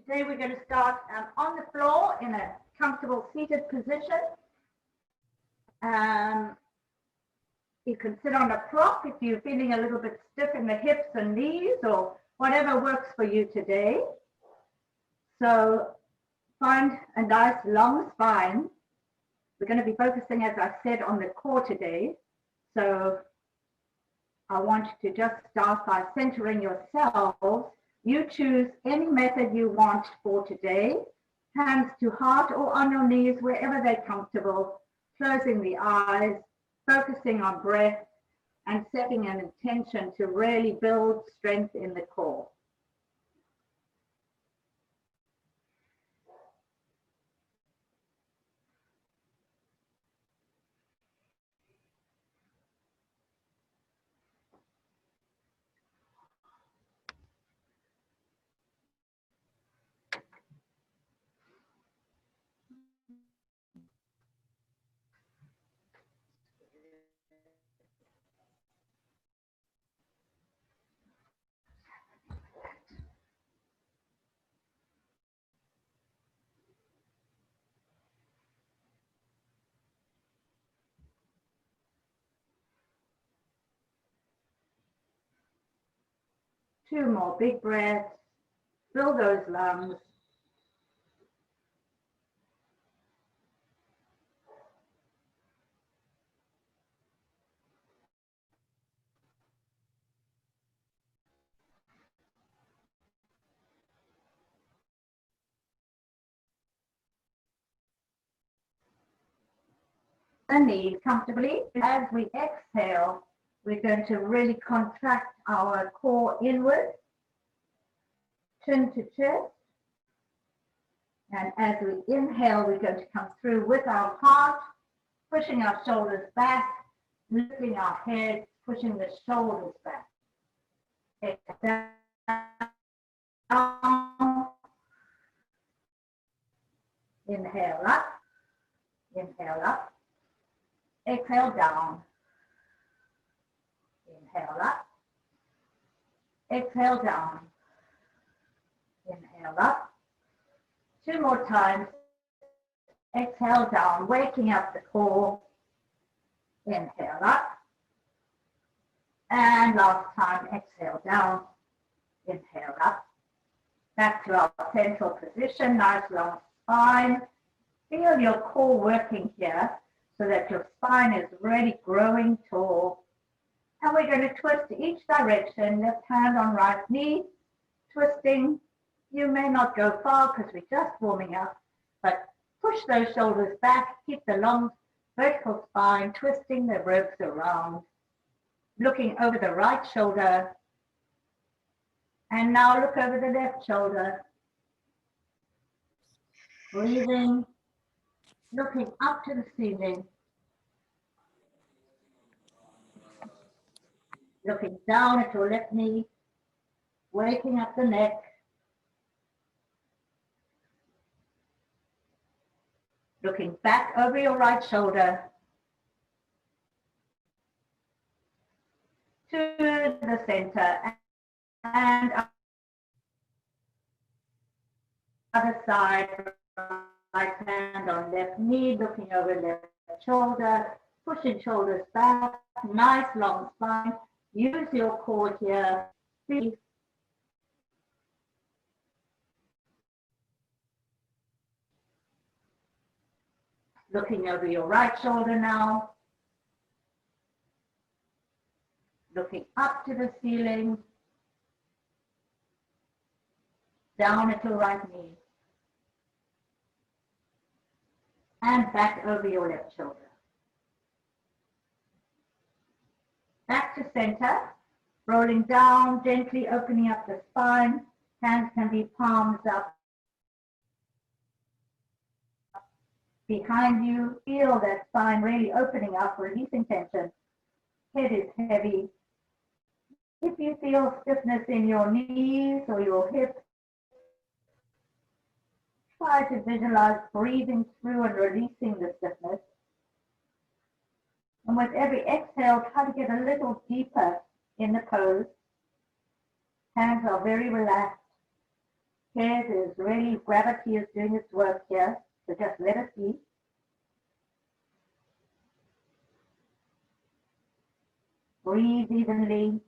Today we're going to start on the floor in a comfortable seated position. You can sit on a prop if you're feeling a little bit stiff in the hips and knees, or whatever works for you today. So find a nice long spine. We're going to be focusing, as I said, on the core today. So I want you to just start by centering yourselves. You choose any method you want for today. Hands to heart or on your knees, wherever they're comfortable. Closing the eyes, focusing on breath, and setting an intention to really build strength in the core. Two more big breaths. Fill those lungs. The knees comfortably. As we exhale, we're going to really contract our core inward, chin to chest. And as we inhale, we're going to come through with our heart, pushing our shoulders back, lifting our head, pushing the shoulders back. Exhale down. Inhale up. Inhale up. Exhale down. Inhale up. Exhale down. Inhale up. Two more times. Exhale down, waking up the core. Inhale up. And last time, exhale down. Inhale up. Back to our central position, nice long spine. Feel your core working here so that your spine is really growing tall. And we're going to twist each direction, left hand on right knee, twisting. You may not go far because we're just warming up, but push those shoulders back, keep the long vertical spine, twisting the ribs around, looking over the right shoulder. And now look over the left shoulder. Breathing, looking up to the ceiling. Looking down at your left knee, waking up the neck. Looking back over your right shoulder to the center and other side, right hand on left knee, looking over left shoulder, pushing shoulders back, nice long spine. Use your core here. Breathe. Looking over your right shoulder now. Looking up to the ceiling. Down at your right knee. And back over your left shoulder. Back to center. Rolling down, gently opening up the spine. Hands can be palms up. Behind you, feel that spine really opening up, releasing tension. Head is heavy. If you feel stiffness in your knees or your hips, try to visualize breathing through and releasing the stiffness. And with every exhale, try to get a little deeper in the pose. Hands are very relaxed. here. There's really gravity is doing its work here. So just let it be. Breathe evenly.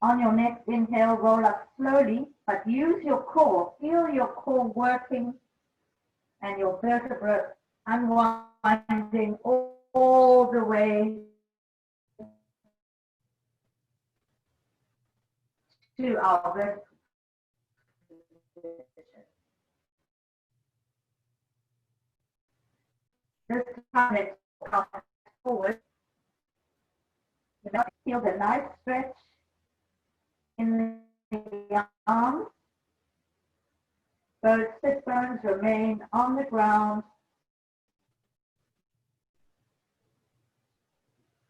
On your next inhale, roll up slowly, but use your core. Feel your core working and your vertebrae unwinding all the way to our vertebrae. This time, let's come forward. Feel the nice stretch in the arms. Both sit bones remain on the ground.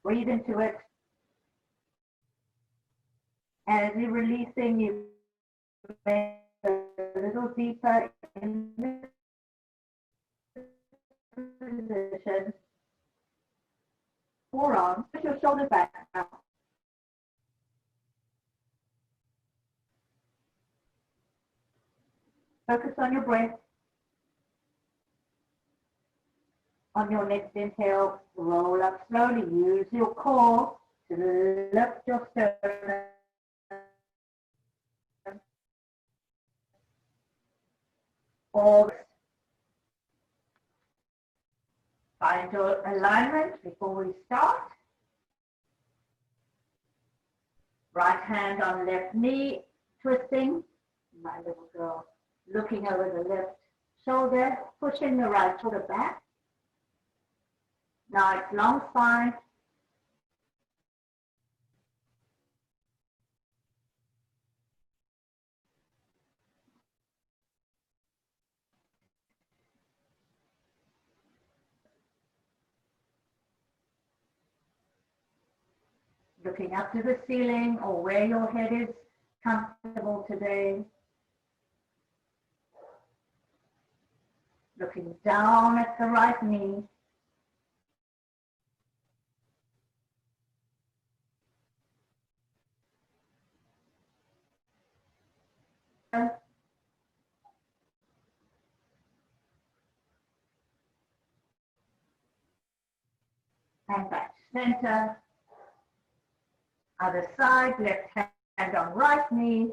Breathe into it. As you're releasing, you make a little deeper in this position. Forearms, push your shoulders back now. Focus on your breath. On your next inhale, roll up slowly. Use your core to lift your sternum. Find your alignment before we start. Right hand on left knee, twisting. My little girl looking over the left shoulder, pushing the right shoulder back. Nice long spine. Looking up to the ceiling or where your head is comfortable today. Looking down at the right knee. And back to center. Other side, left hand on right knee.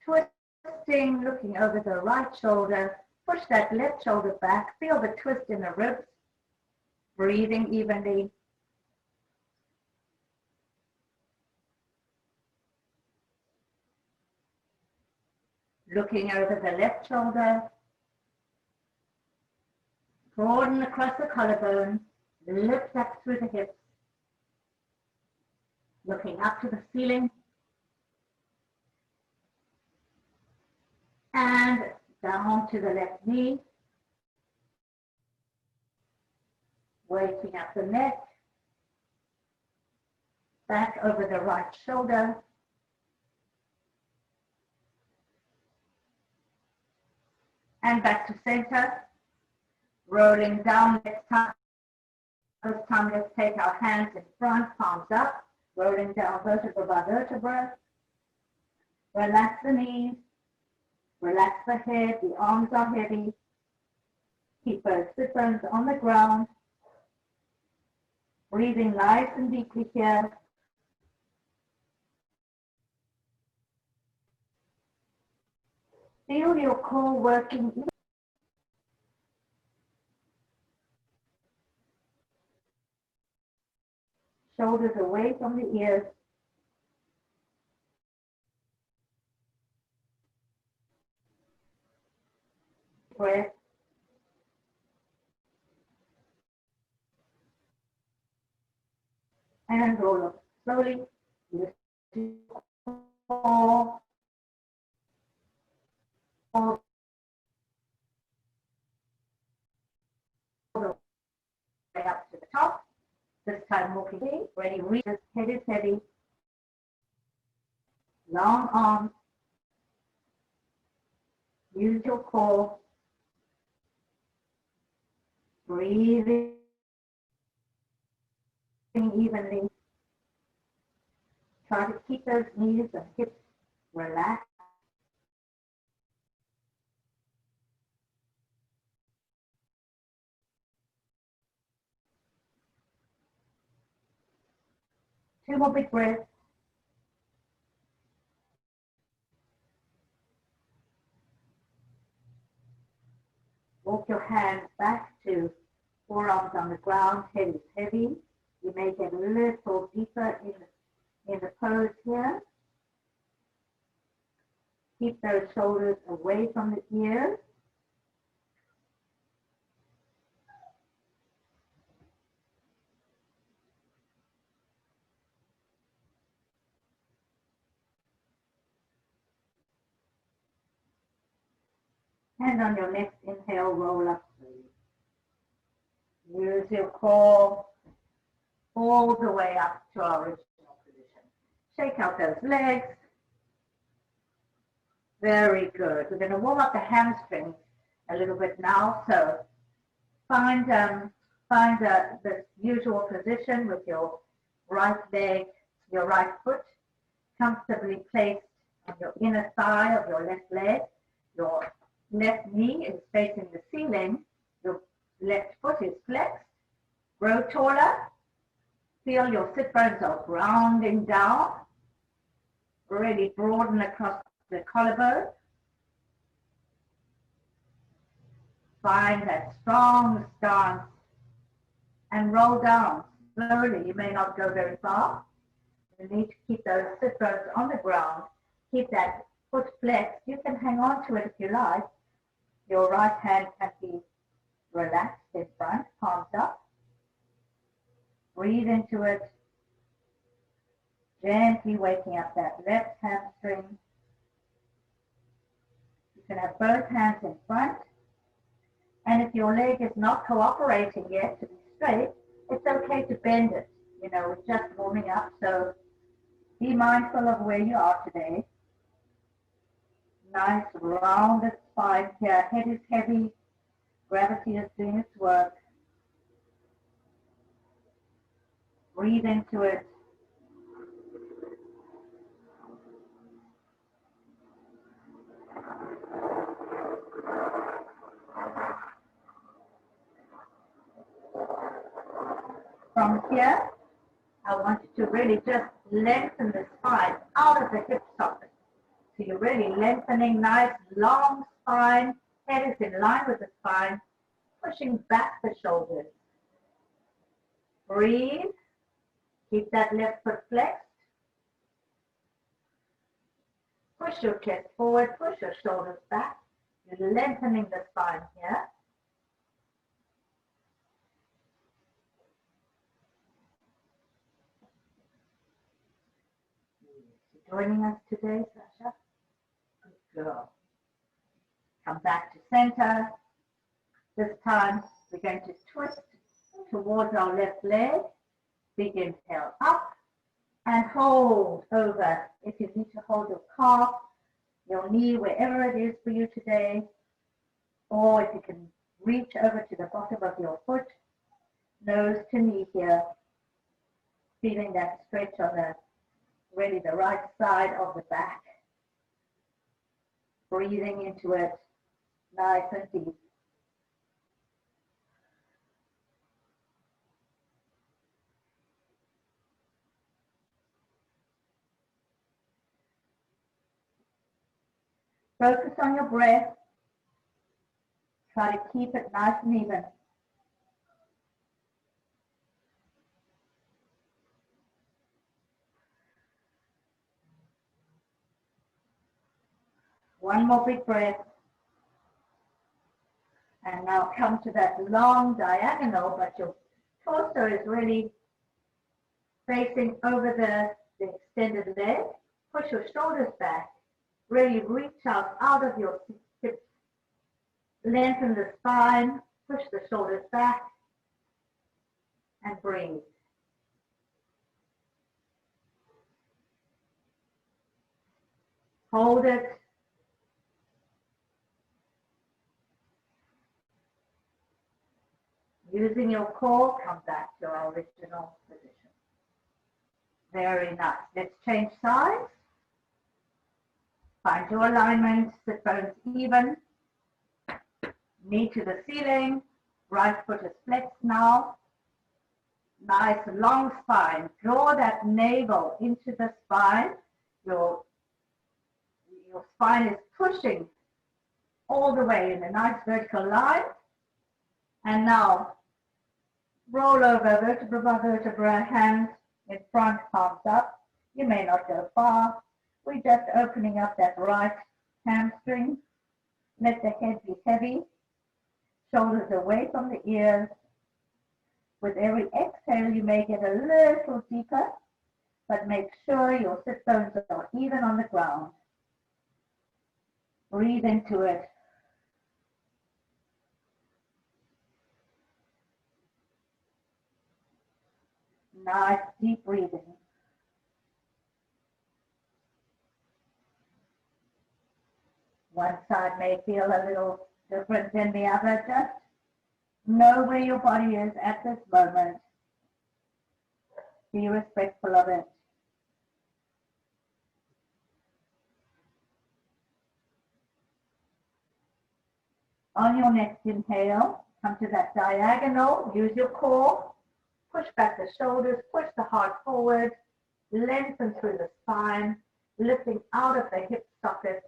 Twisting, looking over the right shoulder. Push that left shoulder back. Feel the twist in the ribs. Breathing evenly. Looking over the left shoulder. Broaden across the collarbone. Lift up through the hips. Looking up to the ceiling. And down to the left knee. Waking up the neck. Back over the right shoulder. And back to center. Rolling down next time. This time let's take our hands in front, palms up. Rolling down vertebra by vertebra. Relax the knees. Relax the head. The arms are heavy. Keep both sit bones on the ground. Breathing nice and deeply here. Feel your core working. Shoulders away from the ears. Breath. And roll up slowly. Lift your core. All the way up to the top. This time walking, ready, reach, head is heavy. Long arms. Use your core. Breathing evenly. Try to keep those knees and hips relaxed. Two more big breaths. Walk your hands back to forearms on the ground, head is heavy. You may get a little deeper in the pose here. Keep those shoulders away from the ears. And on your next inhale, roll up. Use your core all the way up to our original position. Shake out those legs. Very good. We're going to warm up the hamstrings a little bit now. So find the usual position with your right leg, your right foot comfortably placed on your inner thigh of your left leg. Your left knee is facing the ceiling. Your left foot is flexed. Grow taller. Feel your sit bones are grounding down. Really broaden across the collarbone. Find that strong stance and roll down slowly. You may not go very far. You need to keep those sit bones on the ground. Keep that foot flexed. You can hang on to it if you like. Your right hand can be relaxed in front, palms up. Breathe into it. Gently waking up that left hamstring. You can have both hands in front. And if your leg is not cooperating yet to be straight, it's okay to bend it. You know, it's just warming up. So be mindful of where you are today. Nice rounded spine here. Head is heavy. Gravity is doing its work. Breathe into it. From here, I want you to really just lengthen the spine out of the hip socket. So you're really lengthening, nice long spine. Head is in line with the spine, pushing back the shoulders. Breathe. Keep that left foot flexed. Push your chest forward, push your shoulders back. You're lengthening the spine here. Joining us today, Sasha? Good girl. Come back to center. This time we're going to twist towards our left leg. Big inhale up and hold over. If you need to hold your calf, your knee, wherever it is for you today, or if you can reach over to the bottom of your foot, nose to knee here, feeling that stretch on really the right side of the back. Breathing into it, nice and deep. Focus on your breath. Try to keep it nice and even. One more big breath. And now come to that long diagonal, but your torso is really facing over the extended leg. Push your shoulders back. Really reach out of your hips. Lengthen the spine. Push the shoulders back. And breathe. Hold it. Using your core, come back to our original position. Very nice. Let's change sides. Find your alignment, sit bones even. Knee to the ceiling. Right foot is flexed now. Nice long spine. Draw that navel into the spine. Your spine is pushing all the way in a nice vertical line. And now roll over vertebra by vertebra, hands in front, palms up. You may not go far. We're just opening up that right hamstring. Let the head be heavy. Shoulders away from the ears. With every exhale, you may get a little deeper, but make sure your sit bones are even on the ground. Breathe into it. Nice deep breathing. One side may feel a little different than the other. Just know where your body is at this moment. Be respectful of it. On your next inhale, come to that diagonal. Use your core. Push back the shoulders. Push the heart forward. Lengthen through the spine. Lifting out of the hip sockets.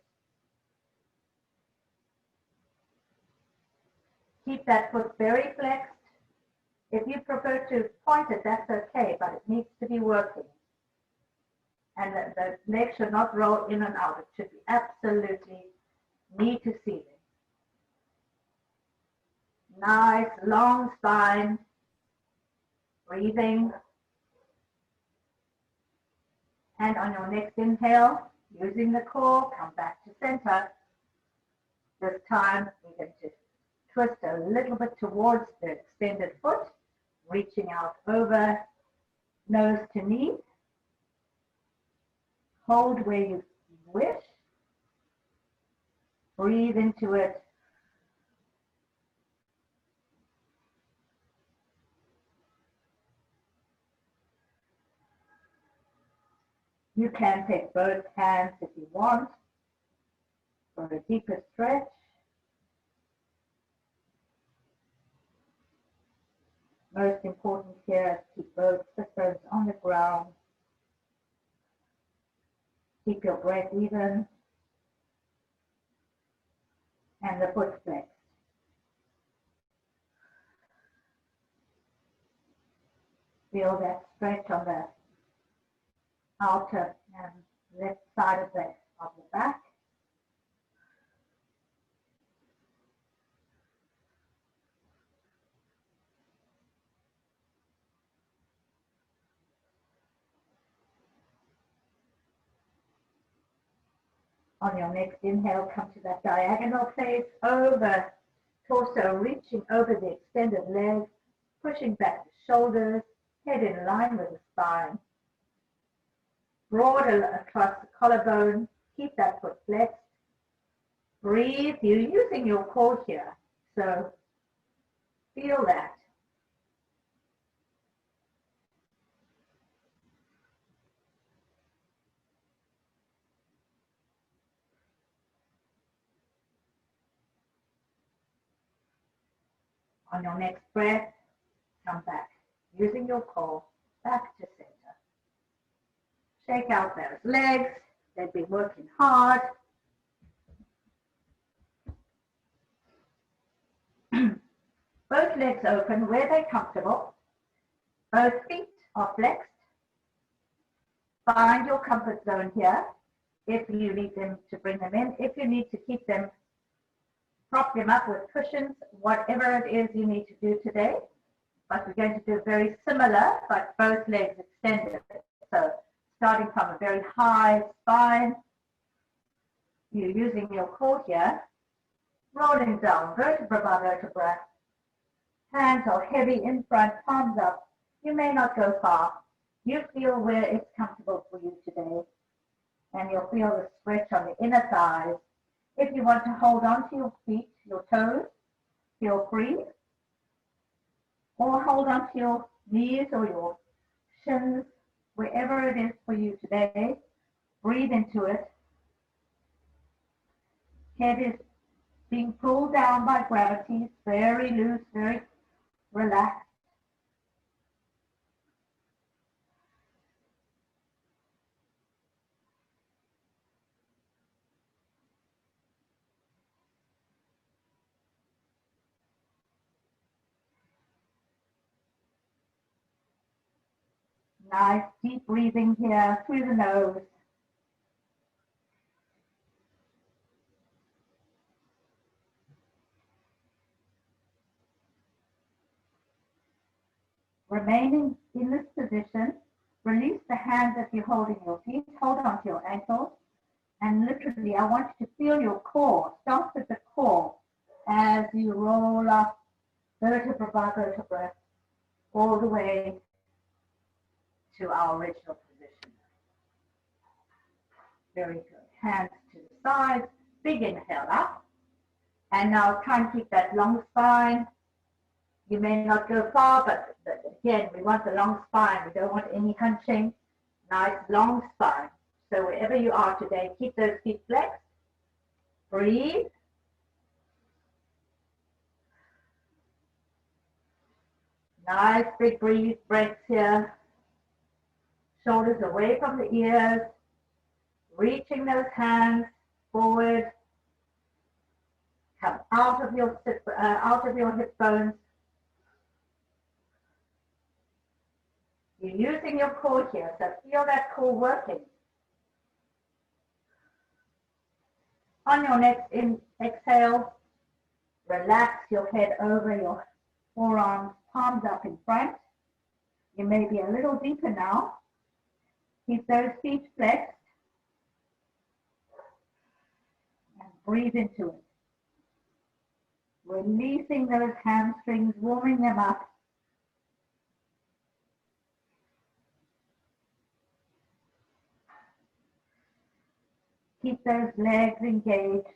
Keep that foot very flexed. If you prefer to point it, that's okay, but it needs to be working. And the leg should not roll in and out. It should be absolutely knee to ceiling. Nice, long spine. Breathing. And on your next inhale, using the core, come back to center. This time, we can just twist a little bit towards the extended foot, reaching out over nose to knee. Hold where you wish. Breathe into it. You can take both hands if you want for a deeper stretch. Most important here is keep both sit bones on the ground. Keep your breath even and the foot flexed. Feel that stretch on the outer and left side of the back. On your next inhale, come to that diagonal place over torso, reaching over the extended leg, pushing back the shoulders, head in line with the spine. Broad across the collarbone, keep that foot flexed. Breathe, you're using your core here, so feel that. On your next breath, come back, using your core, back to center. Shake out those legs, they've been working hard. Both legs open where they're comfortable. Both feet are flexed. Find your comfort zone here if you need them to bring them in. If you need to keep them, prop them up with cushions, whatever it is you need to do today. But we're going to do very similar, but both legs extended. So starting from a very high spine, you're using your core here, rolling down vertebra by vertebra. Hands are heavy in front, palms up. You may not go far. You feel where it's comfortable for you today. And you'll feel the stretch on the inner thighs. If you want to hold on to your feet, your toes, feel free. Or hold on to your knees or your shins, wherever it is for you today. Breathe into it. Head is being pulled down by gravity. It's very loose, very relaxed. Nice deep breathing here through the nose. Remaining in this position, release the hands that you're holding your feet, hold on to your ankles, and literally I want you to feel your core. Start with the core as you roll up vertebra by vertebra all the way to our original position. Very good. Hands to the sides, big inhale up. And now try and keep that long spine. You may not go far, but again, we want the long spine. We don't want any hunching. Nice long spine. So wherever you are today, keep those feet flexed. Breathe. Nice big breaths here. Shoulders away from the ears. Reaching those hands forward. Come out of your hip bones. You're using your core here, so feel that core working. On your next exhale, relax your head over your forearms, palms up in front. You may be a little deeper now. Keep those feet flexed. And breathe into it. Releasing those hamstrings, warming them up. Keep those legs engaged.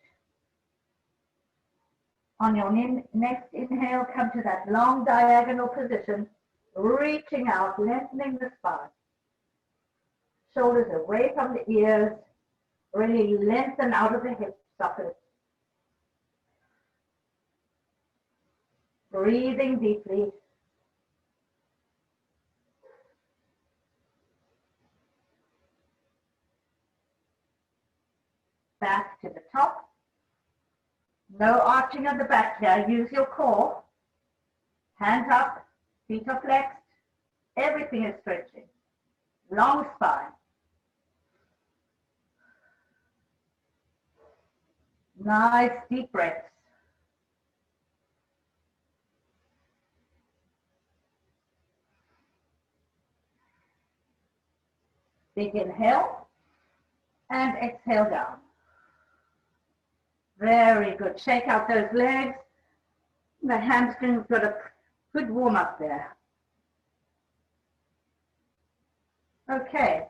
On your next inhale, come to that long diagonal position, reaching out, lengthening the spine. Shoulders away from the ears, really lengthen out of the hip socket. Breathing deeply. Back to the top. No arching of the back here. Use your core. Hands up, feet are flexed. Everything is stretching. Long spine. Nice deep breaths. Big inhale and exhale down. Very good. Shake out those legs. The hamstrings got a good warm up there. Okay.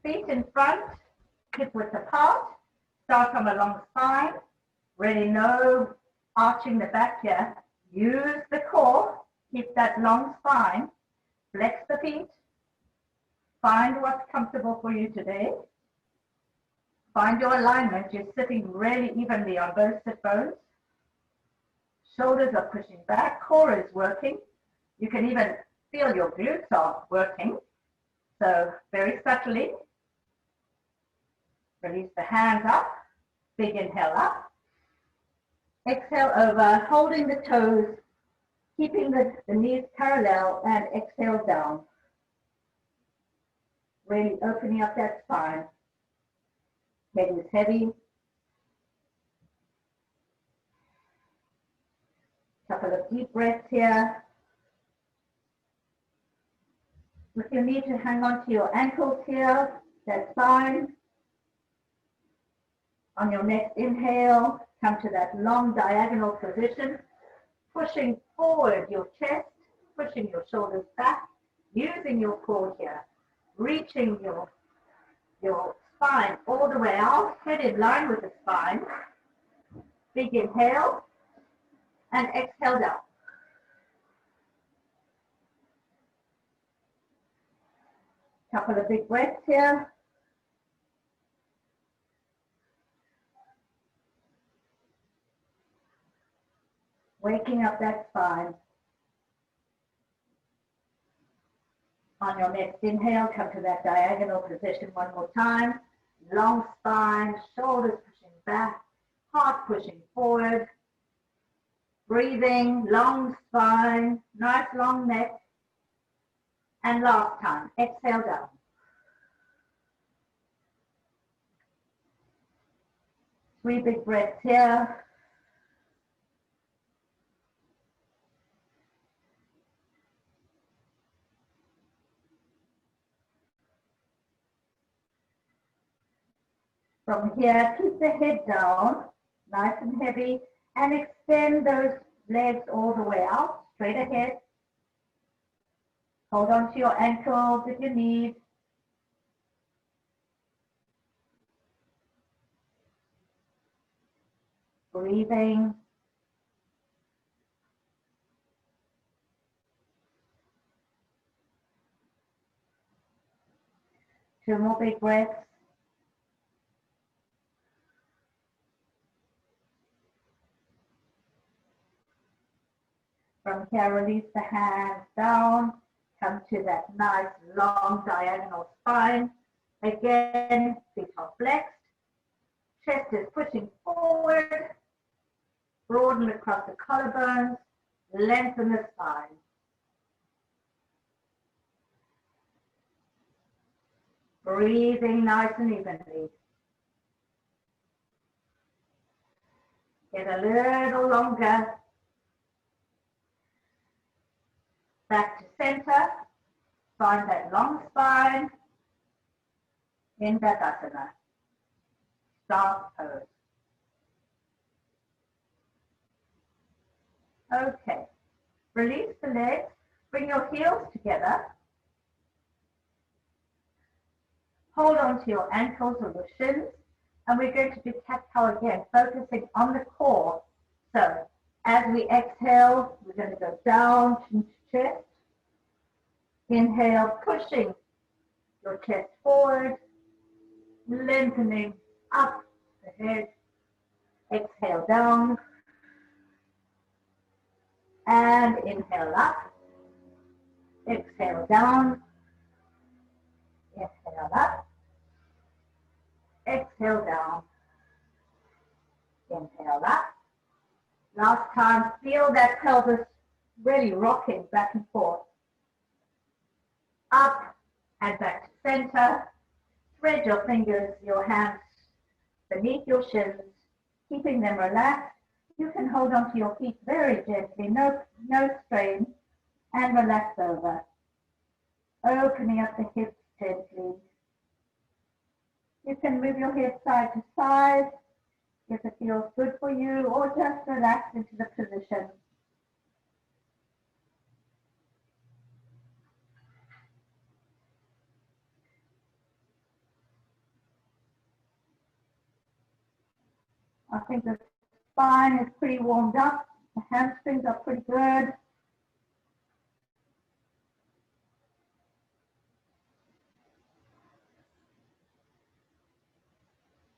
Feet in front, hip width apart. Start from a long spine. Really no arching the back here. Use the core. Keep that long spine. Flex the feet. Find what's comfortable for you today. Find your alignment. You're sitting really evenly on both sit bones. Shoulders are pushing back. Core is working. You can even feel your glutes are working. So very subtly. Release the hands up. Big inhale up. Exhale over, holding the toes, keeping the knees parallel, and exhale down. Really opening up that spine. Head is heavy. Couple of deep breaths here. If you need to hang on to your ankles here, that's fine. On your next inhale, come to that long diagonal position, pushing forward your chest, pushing your shoulders back, using your core here, reaching your spine all the way out, head in line with the spine. Big inhale and exhale down. Couple of big breaths here. Waking up that spine. On your next inhale, come to that diagonal position one more time. Long spine, shoulders pushing back, heart pushing forward. Breathing, long spine, nice long neck. And last time, exhale down. Three big breaths here. From here, keep the head down, nice and heavy, and extend those legs all the way out, straight ahead. Hold on to your ankles if you need. Breathing. Two more big breaths. From here, release the hands down. Come to that nice long diagonal spine. Again, feet are flexed. Chest is pushing forward. Broaden across the collarbones. Lengthen the spine. Breathing nice and evenly. Get a little longer. Back to center. Find that long spine. In Tadasana. Start pose. Okay. Release the legs. Bring your heels together. Hold on to your ankles or your shins. And we're going to do cat-cow again, focusing on the core. So as we exhale, we're going to go down to chest. Inhale, pushing your chest forward, lengthening up the head. Exhale down. And inhale up. Exhale down. Inhale up. Exhale down. Inhale up. Last time, feel that pelvis really rocking back and forth. Up and back to center. Thread your fingers, your hands beneath your shins, keeping them relaxed. You can hold onto your feet very gently, no strain, and relax over. Opening up the hips gently. You can move your head side to side if it feels good for you, or just relax into the position. I think the spine is pretty warmed up. The hamstrings are pretty good.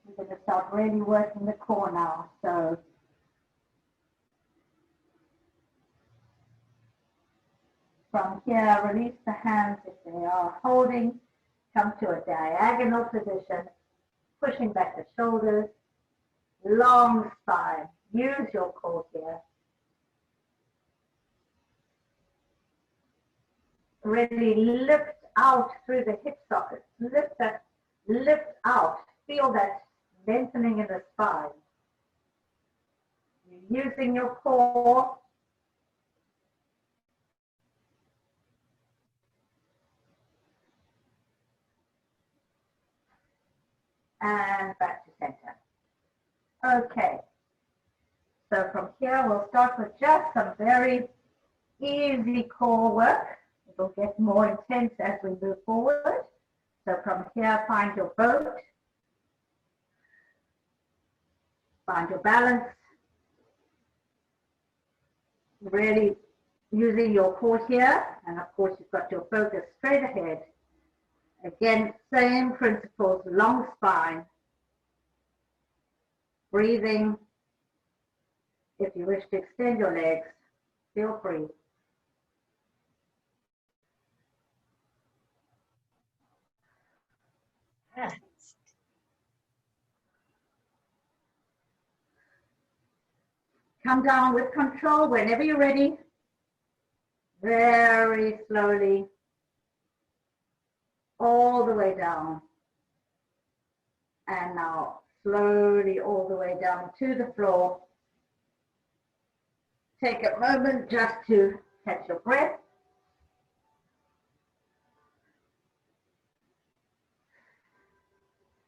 We're going to start really working the core now. So from here, release the hands if they are holding. Come to a diagonal position, pushing back the shoulders. Long spine. Use your core here. Really lift out through the hip sockets. Lift out. Feel that lengthening in the spine. You're using your core. And back to center. Okay, so from here we'll start with just some very easy core work. It will get more intense as we move forward. So from here, find your boat, find your balance, really using your core here, and of course you've got your focus straight ahead. Again, same principles, long spine, breathing. If you wish to extend your legs, feel free. Come down with control whenever you're ready. Very slowly, all the way down. And now slowly all the way down to the floor. Take a moment just to catch your breath.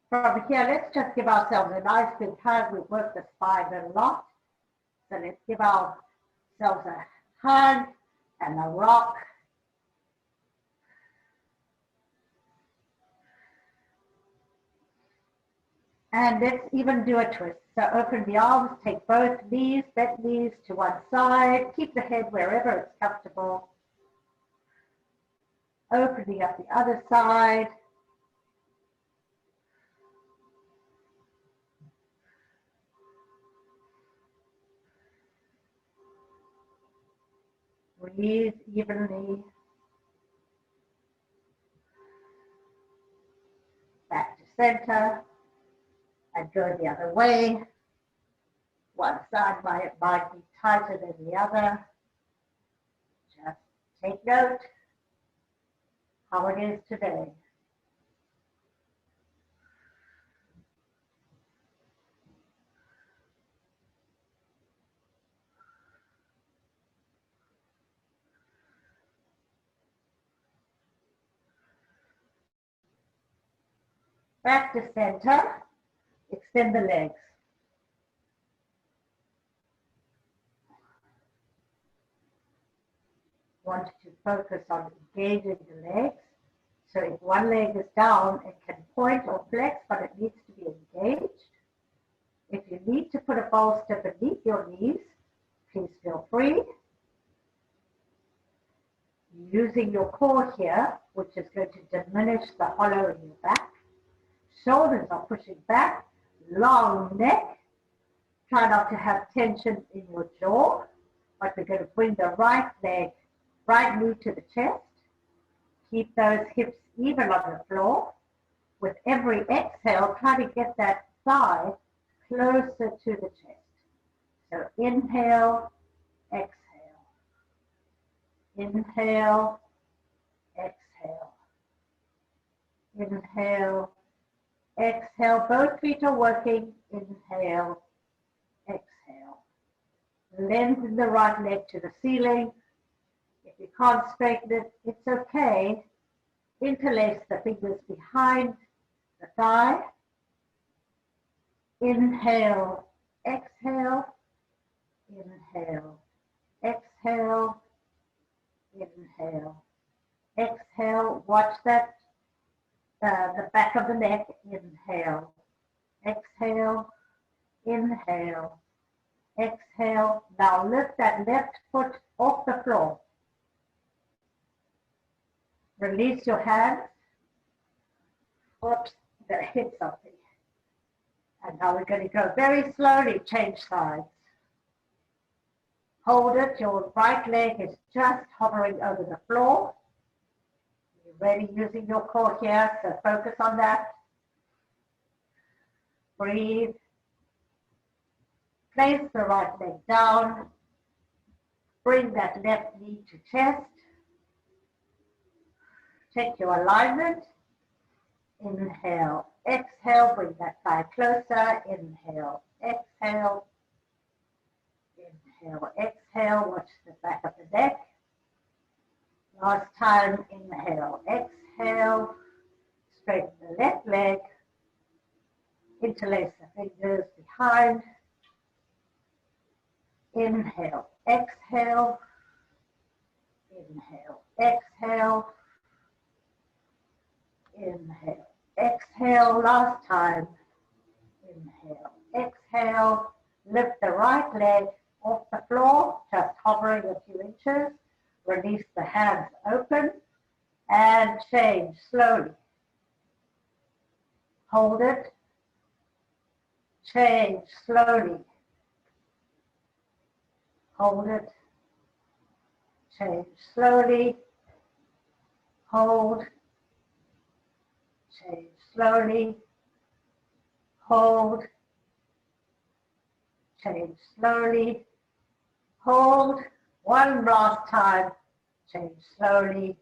From here, let's just give ourselves a nice big hug. We've worked the spine a lot. So let's give ourselves a hug and a rock. And let's even do a twist. So open the arms, take both knees, bent knees to one side. Keep the head wherever it's comfortable. Opening up the other side. Breathe evenly. Back to center. And go the other way. One side might be tighter than the other. Just take note how it is today. Back to center. Extend the legs. Want to focus on engaging the legs. So if one leg is down, it can point or flex, but it needs to be engaged. If you need to put a bolster beneath your knees, please feel free. Using your core here, which is going to diminish the hollow in your back. Shoulders are pushing back, long neck. Try not to have tension in your jaw, but we're going to bring the right leg, right knee to the chest. Keep those hips even on the floor. With every exhale, try to get that thigh closer to the chest. So inhale, exhale. Inhale, exhale. Inhale, exhale. Both feet are working. Inhale, exhale. Lengthen the right leg to the ceiling. If you can't straighten it, it's okay. Interlace the fingers behind the thigh. Inhale, exhale. Inhale, exhale. Inhale, exhale. Watch that, the back of the neck. Inhale, exhale. Inhale, exhale. Now lift that left foot off the floor. Release your hands. Oops, that hit something. And now we're going to go very slowly, change sides. Hold it, your right leg is just hovering over the floor. You're ready using your core here, so focus on that. Breathe. Place the right leg down. Bring that left knee to chest. Take your alignment. Inhale, exhale, bring that thigh closer. Inhale, exhale. Inhale, exhale, watch the back of the neck. Last time, inhale, exhale. Straighten the left leg. Interlace the fingers behind. Inhale, exhale. Inhale, exhale. Inhale, exhale. Last time. Inhale, exhale. Lift the right leg off the floor, just hovering a few inches. Release the hands open and change slowly. hold it, change slowly, hold it, change slowly, hold, change slowly, hold, change slowly, hold, one last time, change slowly,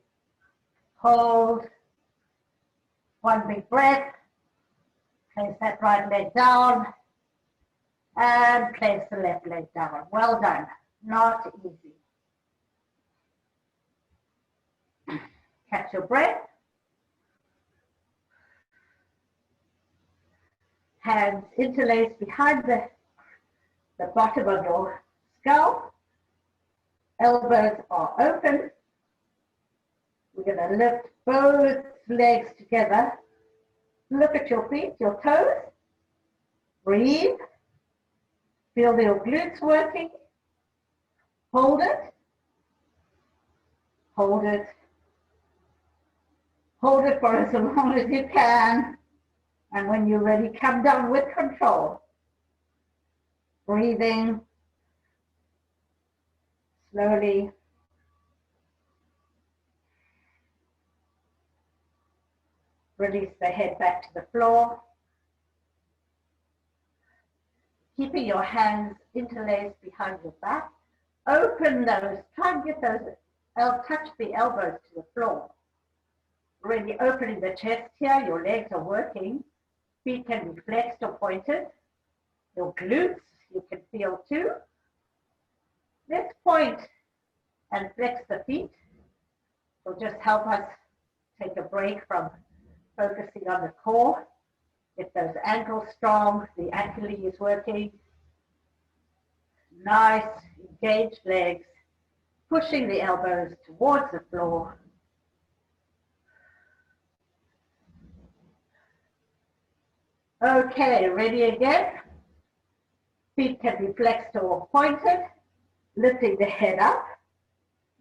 hold, one big breath, place that right leg down, and place the left leg down. Well done, not easy. Catch your breath. Hands interlaced behind the bottom of your skull. Elbows are open. We're going to lift both legs together. Look at your feet, your toes. Breathe. Feel your glutes working. Hold it. Hold it. Hold it for as long as you can. And when you're ready, come down with control. Breathing. Slowly. Release the head back to the floor. Keeping your hands interlaced behind your back. Open those, try and get those, touch the elbows to the floor. Really opening the chest here, your legs are working. Feet can be flexed or pointed. Your glutes, you can feel too. Let's point and flex the feet. It'll just help us take a break from focusing on the core. Get those ankles strong, the ankle is working. Nice, engaged legs, pushing the elbows towards the floor. Okay, ready again? Feet can be flexed or pointed, lifting the head up,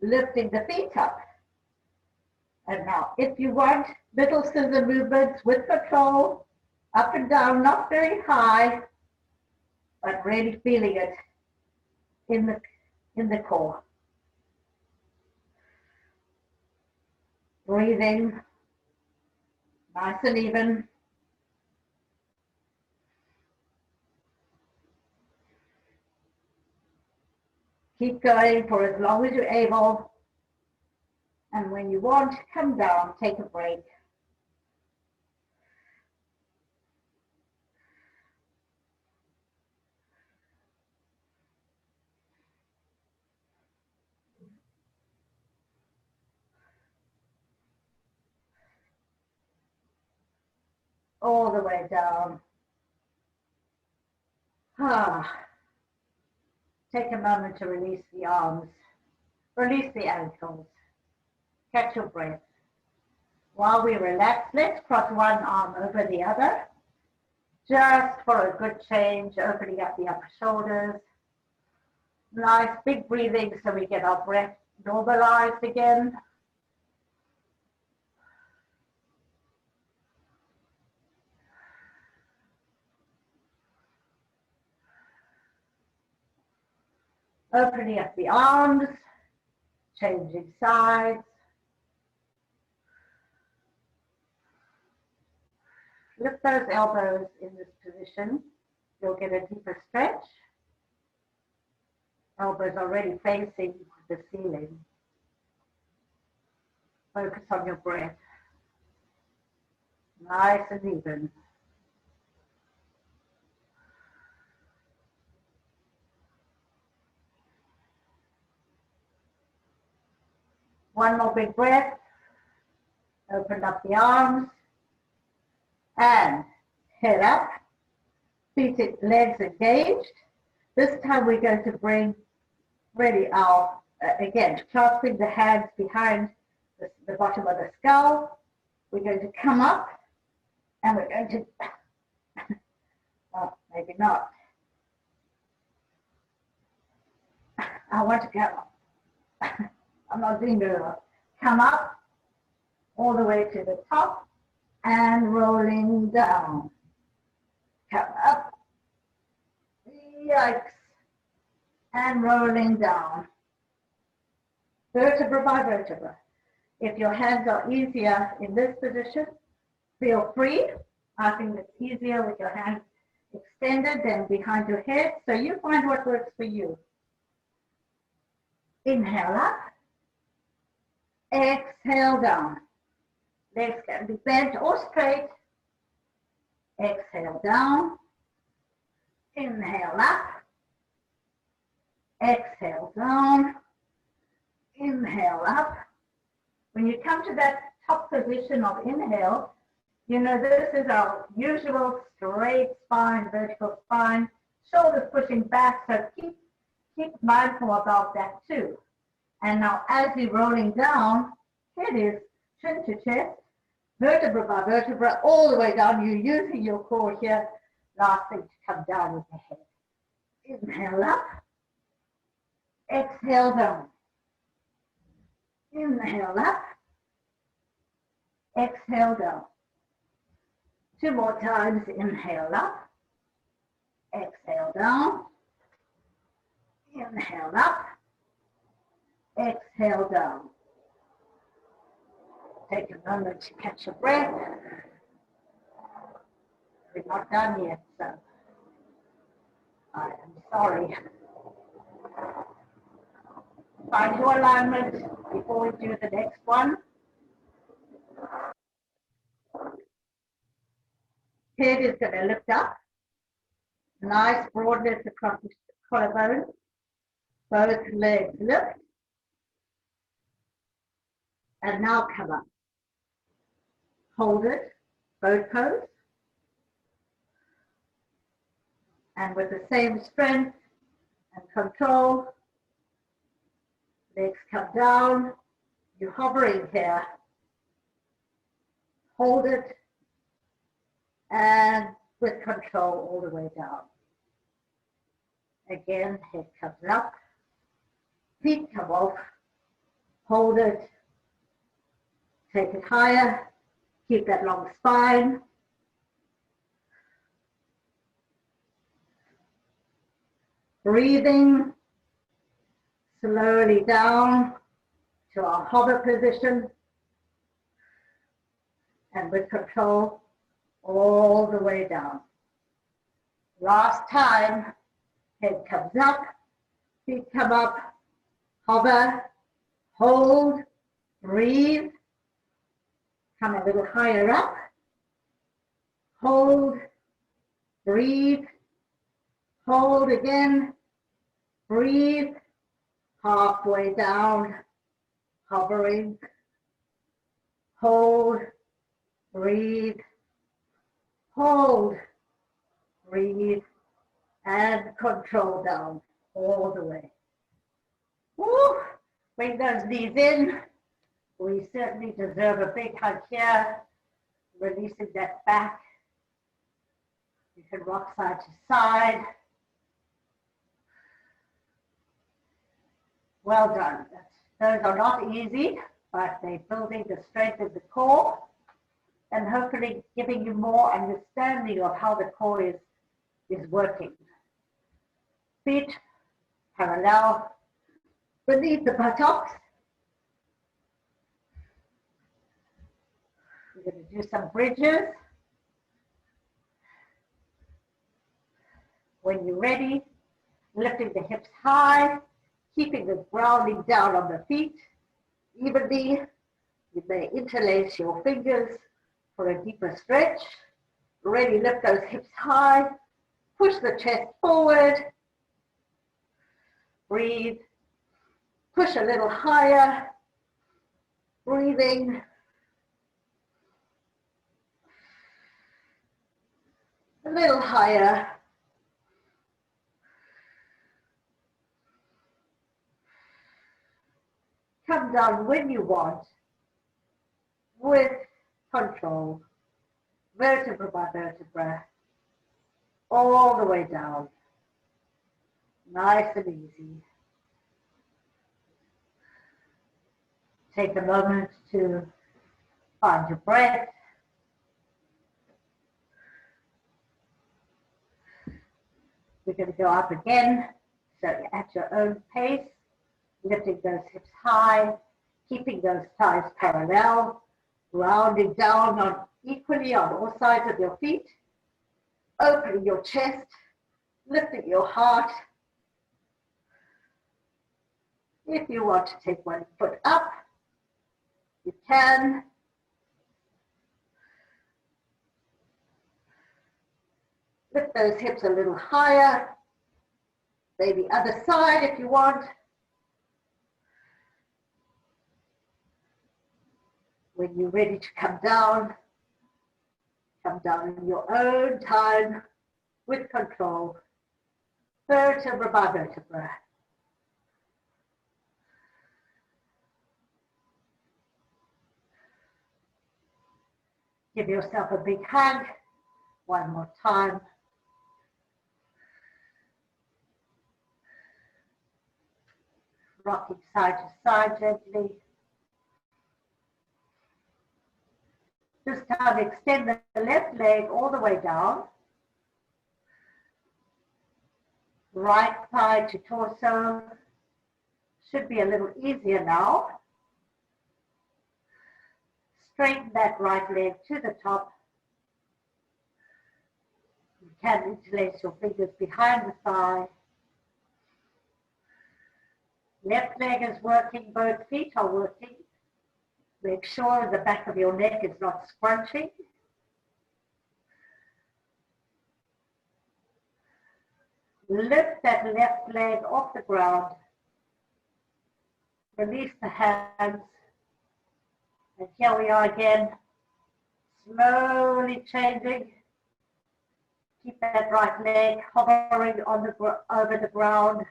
lifting the feet up. And now, if you want little scissor movements with control, up and down, not very high, but really feeling it in the core. Breathing, nice and even. Keep going for as long as you're able. And when you want, come down, take a break. All the way down. Take a moment to release the arms, release the ankles, catch your breath. While we relax, let's cross one arm over the other, just for a good change, opening up the upper shoulders. Nice big breathing so we get our breath normalized again. Opening up the arms, changing sides. Lift those elbows in this position. You'll get a deeper stretch. Elbows already facing the ceiling. Focus on your breath. Nice and even. One more big breath. Open up the arms. And head up. Feet, legs engaged. This time we're going to bring ready our, again, clasping the hands behind the bottom of the skull. We're going to come up and we're going to, well, maybe not. I want to go. I'm not doing very well. Come up all the way to the top and rolling down. Come up, yikes, and rolling down. Vertebra by vertebra. If your hands are easier in this position, feel free. I think it's easier with your hands extended than behind your head. So you find what works for you. Inhale up. Exhale down. Legs can be bent or straight. Exhale down. Inhale up. Exhale down. Inhale up. When you come to that top position of inhale, you know this is our usual straight spine, vertical spine, shoulders pushing back, so keep mindful about that too. And now as you're rolling down, head is chin to chest, vertebra by vertebra, all the way down. You're using your core here. Last thing to come down with the head. Inhale up. Exhale down. Inhale up. Exhale down. Two more times. Inhale up. Exhale down. Inhale up. Exhale down. Take a moment to catch your breath. We're not done yet, so I am sorry. Find your alignment before we do the next one. Head is going to lift up. Nice broadness across the collarbone. Both legs lift. And now come up. Hold it, boat pose. And with the same strength and control, legs come down. You're hovering here. Hold it. And with control all the way down. Again, head comes up. Feet come off. Hold it. Take it higher. Keep that long spine. Breathing slowly down to our hover position. And with control, all the way down. Last time, head comes up, feet come up, hover, hold, breathe. Come a little higher up. Hold, breathe, hold again, breathe, halfway down, hovering, hold, breathe, hold, breathe, and control down all the way. Woo! Bring those knees in. We certainly deserve a big hug here. Releasing that back. You can rock side to side. Well done. Those are not easy, but they're building the strength of the core and hopefully giving you more understanding of how the core is working. Feet parallel beneath the buttocks. We're going to do some bridges. When you're ready, lifting the hips high, keeping the grounding down on the feet evenly. You may interlace your fingers for a deeper stretch. Ready, lift those hips high, push the chest forward, breathe, push a little higher, breathing, a little higher, come down when you want, with control, vertebra by vertebra, all the way down, nice and easy. Take a moment to find your breath, We're going to go up again, so at your own pace, lifting those hips high, keeping those thighs parallel, rounding down on equally on all sides of your feet, opening your chest, lifting your heart. If you want to take one foot up, you can. Lift those hips a little higher, maybe other side if you want. When you're ready to come down in your own time with control, vertebra by vertebra. Give yourself a big hug, one more time. Rocking side to side gently. This time extend the left leg all the way down. Right thigh to torso. Should be a little easier now. Straighten that right leg to the top. You can interlace your fingers behind the thigh. Left leg is working, both feet are working. Make sure the back of your neck is not scrunching. Lift that left leg off the ground. Release the hands. And here we are again. Slowly changing. Keep that right leg hovering on over the ground.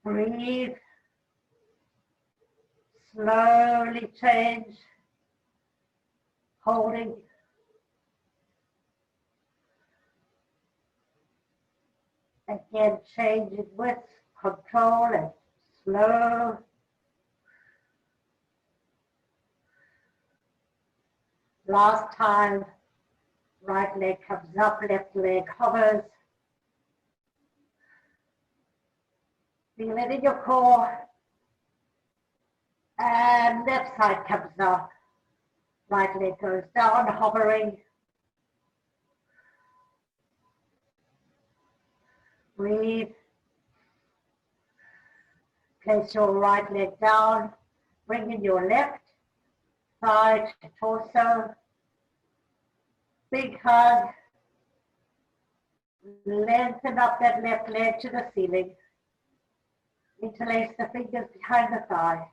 Breathe. Slowly change. Holding. Again, changing with control and slow. Last time, right leg comes up, left leg hovers. Feel it in your core. And left side comes up. Right leg goes down, hovering. Breathe. Place your right leg down. Bring in your left thigh to torso. Big hug. Lengthen up that left leg to the ceiling. Interlace the fingers behind the thigh.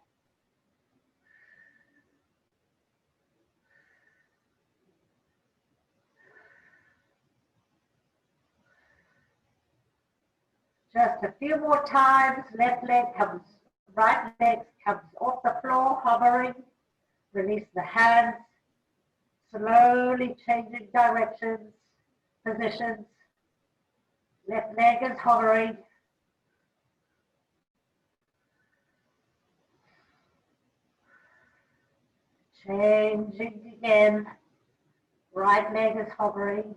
Just a few more times. Left leg comes, right leg comes off the floor, hovering. Release the hands. Slowly changing directions, positions. Left leg is hovering. Changing again. Right leg is hovering.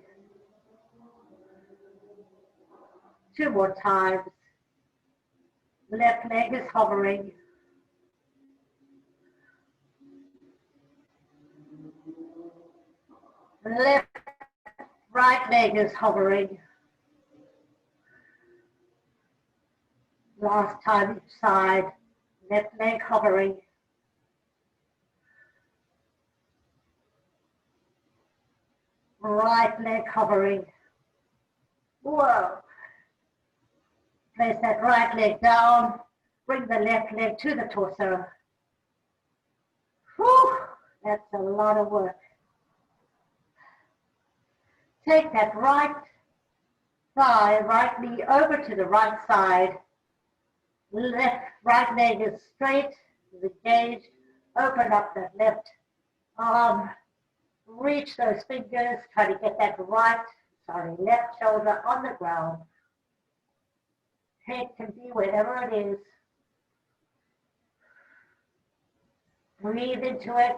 Two more times. Left leg is hovering. Right leg is hovering. Last time each side. Left leg hovering. Right leg hovering. Whoa. Place that right leg down. Bring the left leg to the torso. Whew, that's a lot of work. Take that right thigh, right knee over to the right side. Right leg is straight, is engaged. Open up that left arm. Reach those fingers. Try to get that left shoulder on the ground. Head can be wherever it is. Breathe into it.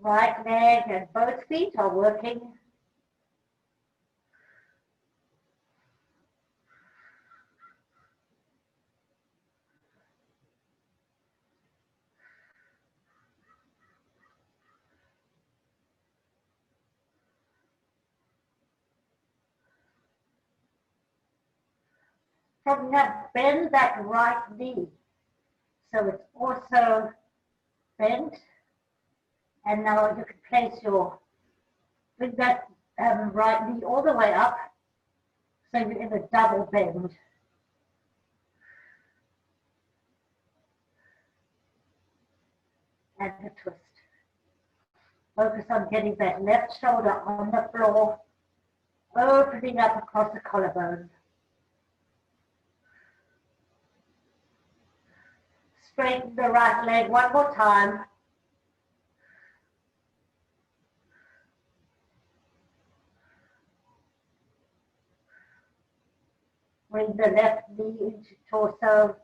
Right leg and both feet are working. From that, bend that right knee. So it's also bent. And now you can place bring that right knee all the way up. So you're in a double bend. And a twist. Focus on getting that left shoulder on the floor, opening up across the collarbone. Straighten the right leg one more time. Bring the left knee into torso.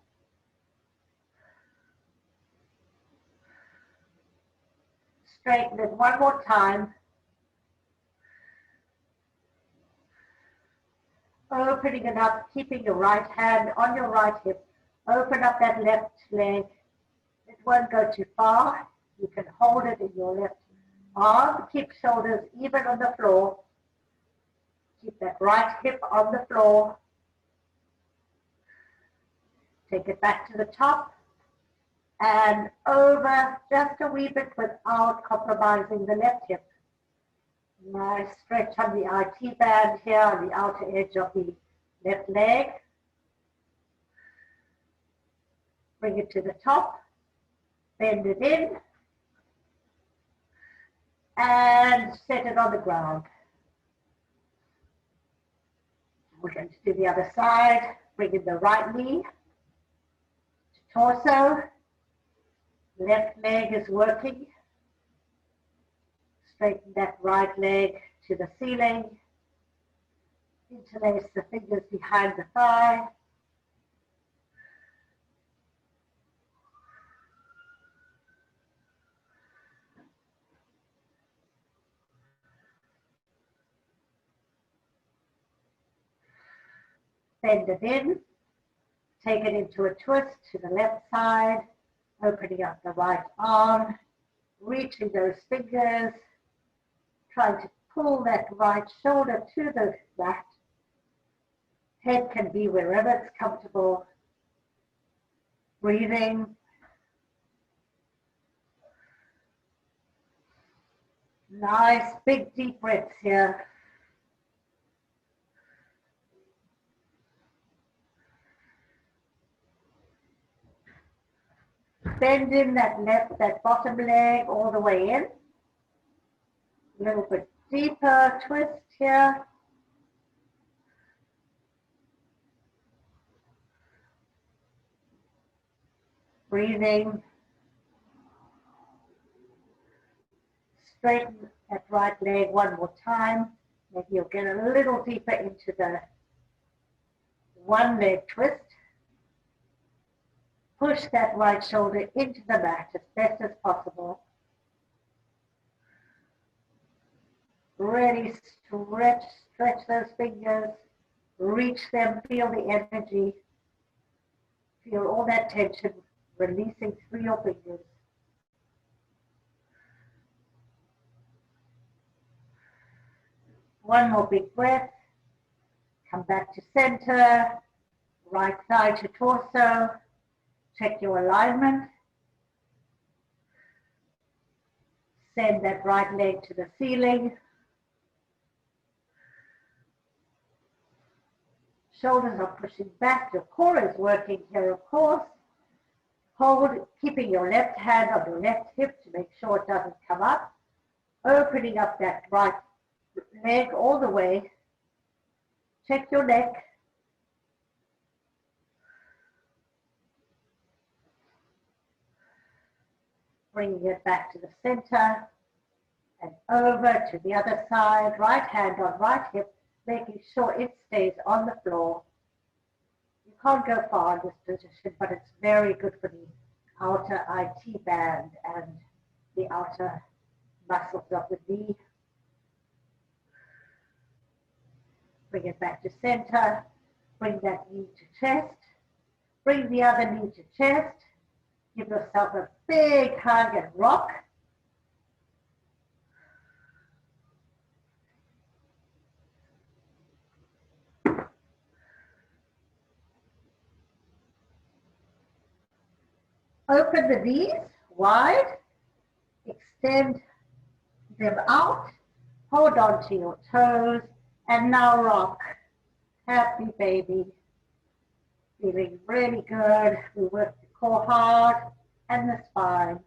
Straighten it one more time. Opening it up, keeping your right hand on your right hip. Open up that left leg. It won't go too far. You can hold it in your left arm. Keep shoulders even on the floor. Keep that right hip on the floor. Take it back to the top and over just a wee bit without compromising the left hip. Nice stretch on the IT band here on the outer edge of the left leg. Bring it to the top, bend it in, and set it on the ground. We're going to do the other side. Bring in the right knee to torso. Left leg is working. Straighten that right leg to the ceiling. Interlace the fingers behind the thigh. Bend it in. Take it into a twist to the left side. Opening up the right arm. Reaching those fingers. Trying to pull that right shoulder to the mat. Head can be wherever it's comfortable. Breathing. Nice big deep breaths here. Bend in that bottom leg all the way in. A little bit deeper twist here. Breathing. Straighten that right leg one more time. Maybe you'll get a little deeper into the one leg twist. Push that right shoulder into the mat as best as possible. Really stretch those fingers. Reach them, feel the energy. Feel all that tension releasing through your fingers. One more big breath. Come back to center. Right side to torso. Check your alignment. Send that right leg to the ceiling. Shoulders are pushing back. Your core is working here, of course. Hold, keeping your left hand on your left hip to make sure it doesn't come up. Opening up that right leg all the way. Check your neck. Bringing it back to the center and over to the other side. Right hand on right hip, making sure it stays on the floor. You can't go far in this position, but it's very good for the outer IT band and the outer muscles of the knee. Bring it back to center. Bring that knee to chest. Bring the other knee to chest. Give yourself a big hug and rock. Open the knees wide, extend them out, hold on to your toes, and now rock. Happy baby. Feeling really good. We work the core hard and the spine.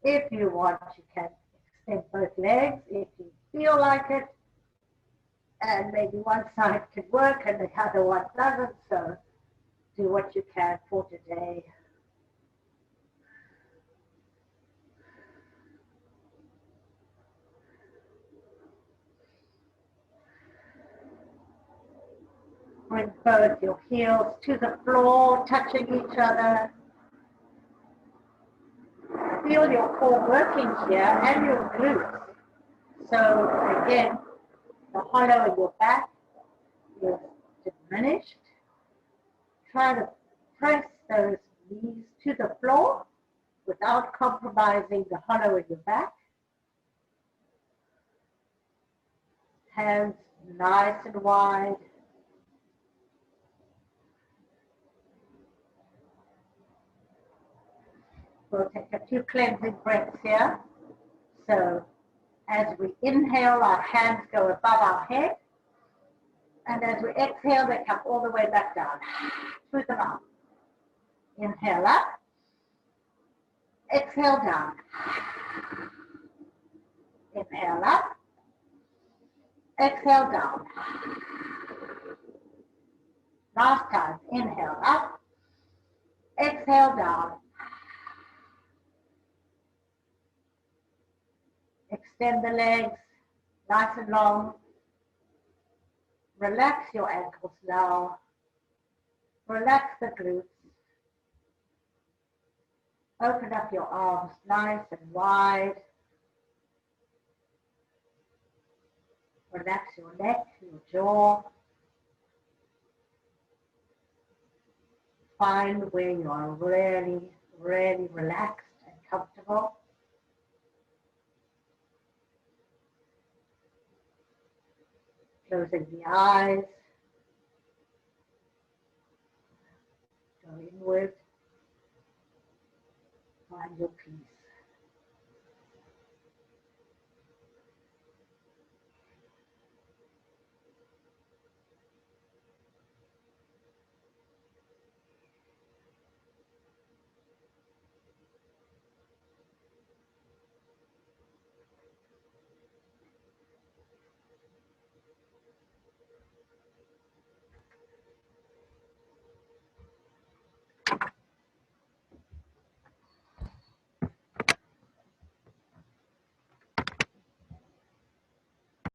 If you want, you can extend both legs if you feel like it. And maybe one side can work and the other one doesn't. So do what you can for today. Bring both your heels to the floor, touching each other. Feel your core working here and your glutes. So again, the hollow in your back is diminished. Try to press those knees to the floor without compromising the hollow in your back. Hands nice and wide. We'll take a few cleansing breaths here. So as we inhale, our hands go above our head. And as we exhale, they come all the way back down through the mouth. Inhale up. Exhale down. Inhale up. Exhale down. Last time. Inhale up. Exhale down. Extend the legs nice and long. Relax your ankles now. Relax the glutes. Open up your arms nice and wide. Relax your neck, your jaw. Find where you are really, really relaxed and comfortable. Closing the eyes. Go inward. Find your peace.